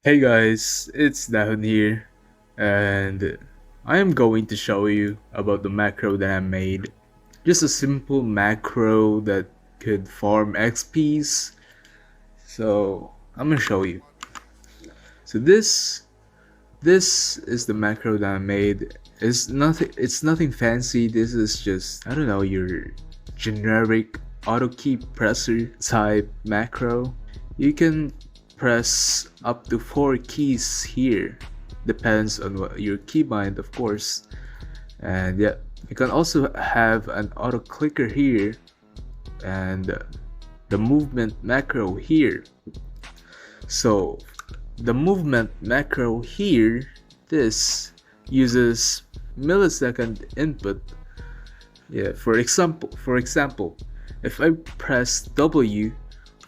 Hey guys, it's Dahon here, and I am going to show you about the macro that I made. Just a simple macro that could farm XPs. So I'm gonna show you. So this is the macro that I made. It's nothing fancy. This is just, I don't know, your generic auto key presser type macro. You can press up to 4 keys here. Depends on what your keybind, of course. And yeah, you can also have an auto clicker here and the movement macro here. So the movement macro here, this uses millisecond input. Yeah, for example, if I press W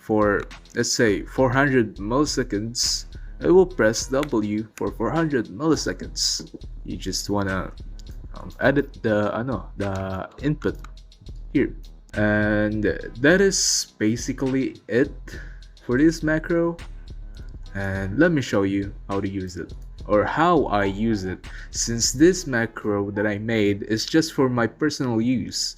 for, let's say, 400 milliseconds, I will press W for 400 milliseconds. You just wanna edit the input here, and that is basically it for this macro. And let me show you how to use it, or how I use it, since this macro that I made is just for my personal use.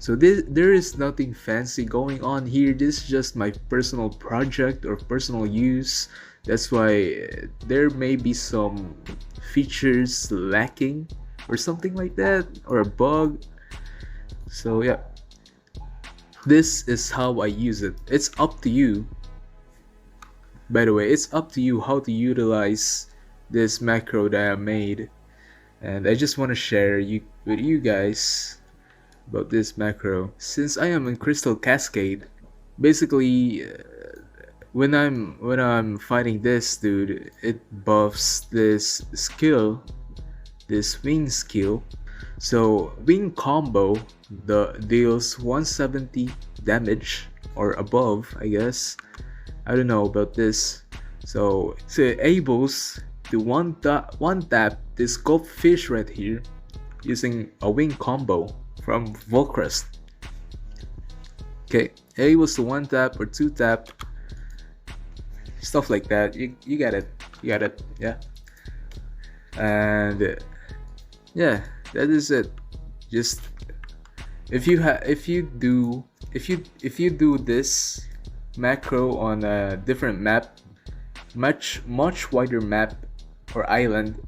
So there is nothing fancy going on here. This is just my personal project or personal use. That's why there may be some features lacking or something like that, or a bug. So yeah, this is how I use it. It's up to you. By the way, it's up to you how to utilize this macro that I made. And I just want to share with you guys about this macro. Since I am in Crystal Cascade, basically when I'm fighting this dude, it buffs this skill, this wing skill. So wing combo deals 170 damage or above, I guess. I don't know about this. So it enables to one tap this goldfish right here using a wing combo from Volcrest. Okay, A was the one tap or two tap, stuff like that. You get it. You got it. Yeah. And yeah, that is it. Just if you do this macro on a different map, much wider map or island,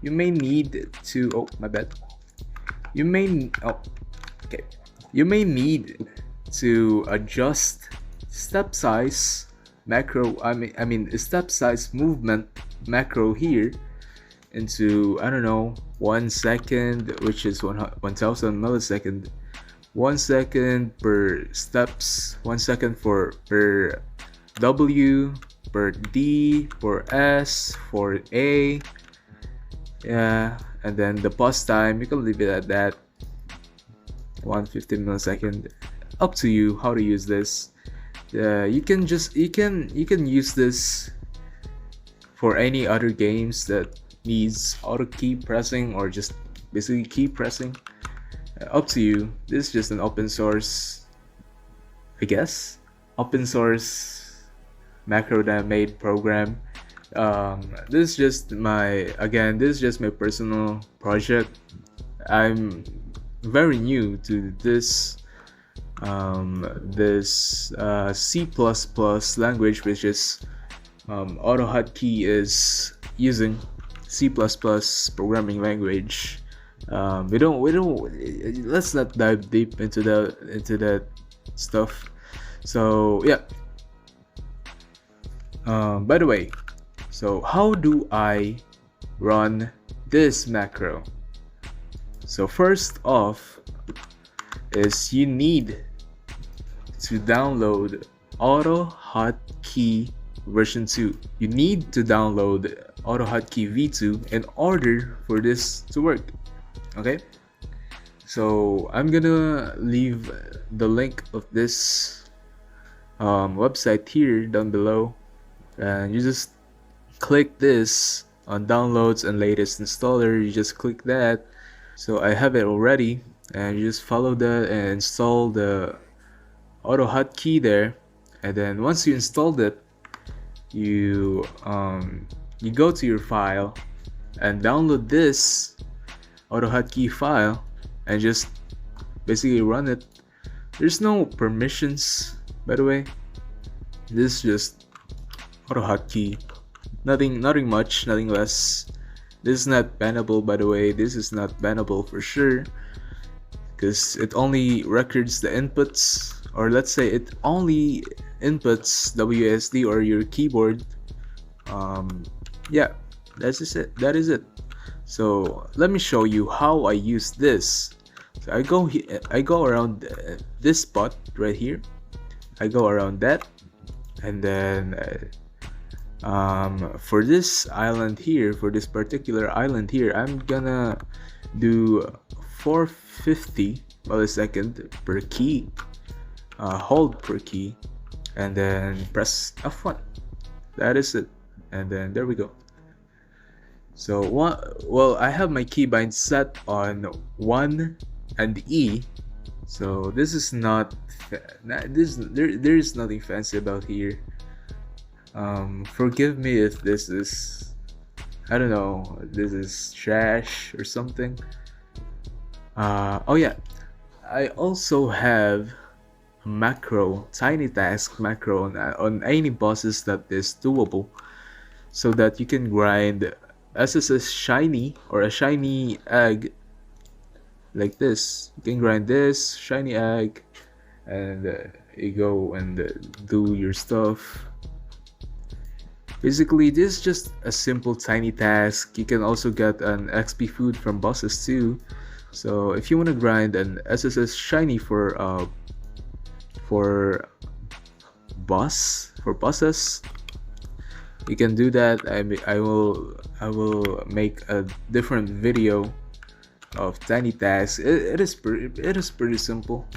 you may need to, oh my bad, you may oh okay you may need to adjust step size macro. I mean step size movement macro here into, I don't know, 1 second, which is 1000 millisecond, 1 second per steps, 1 second for per W, per D, for S, for A. Yeah, and then the pause time, you can leave it at that, 150 millisecond. Up to you how to use this. You can use this for any other games that needs auto key pressing, or just basically key pressing. Up to you. This is just an open source, I guess, open source macro that I made program. This is just my personal project. I'm very new to this C++ language, which is AutoHotkey is using C++ programming language. We don't let's not dive deep into that stuff. So yeah. By the way, so how do I run this macro? So first off is you need to download AutoHotkey version 2. You need to download AutoHotkey v2 in order for this to work. Okay, so I'm gonna leave the link of this website here down below, and you just click this on downloads and latest installer. You just click that. So I have it already, and you just follow that and install the AutoHotkey there. And then once you installed it, you you go to your file and download this AutoHotkey file and just basically run it. There's no permissions, by the way. This is just AutoHotkey. Nothing much, nothing less. This is not bannable, by the way. This is not bannable for sure, because it only records the inputs, or let's say it only inputs WSD or your keyboard. Yeah, that is it. So let me show you how I use this. So I go around this spot right here. I go around that, and then for this island here, for this particular island here, I'm gonna do 450 millisecond per key, hold per key, and then press F1. That is it, and then there we go. So well, I have my keybind set on 1 and E. So this is not there is nothing fancy about here. Forgive me if this is, I don't know, this is trash or something. Oh yeah, I also have a macro, tiny task macro on any bosses that is doable, so that you can grind SSS shiny or a shiny egg like this. You can grind this shiny egg, and you go and do your stuff. Basically, this is just a simple tiny task. You can also get an XP food from bosses too. So if you want to grind an SSS shiny for bosses, you can do that. I will make a different video of tiny tasks. It is pretty simple.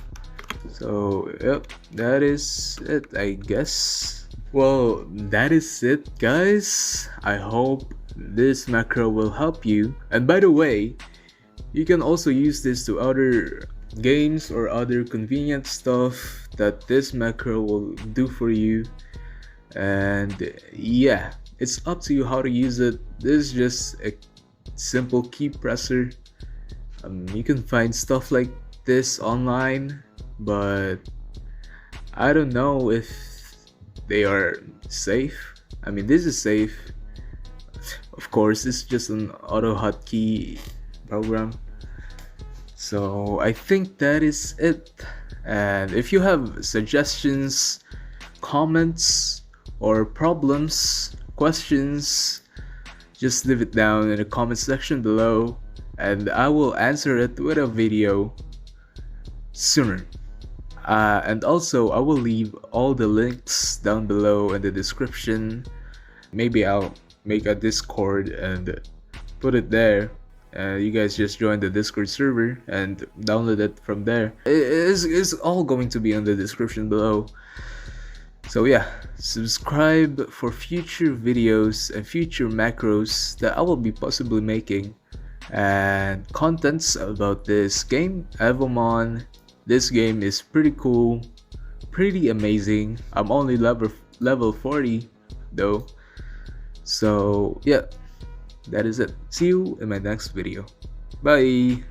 So yep, that is it, I guess. Well, that is it, guys. I hope this macro will help you. And by the way, you can also use this to other games or other convenient stuff that this macro will do for you. And yeah, it's up to you how to use it. This is just a simple key presser. You can find stuff like this online, but I don't know if they are safe. I mean, this is safe. Of course, it's just an AutoHotkey program. So I think that is it. And if you have suggestions, comments, or problems, questions, just leave it down in the comment section below, and I will answer it with a video sooner. And also, I will leave all the links down below in the description. Maybe I'll make a Discord and put it there. You guys just join the Discord server and download it from there. It's all going to be in the description below. So yeah, subscribe for future videos and future macros that I will be possibly making, and contents about this game, Evomon. This game is pretty cool, pretty amazing. I'm only level 40 though. So yeah, that is it. See you in my next video. Bye.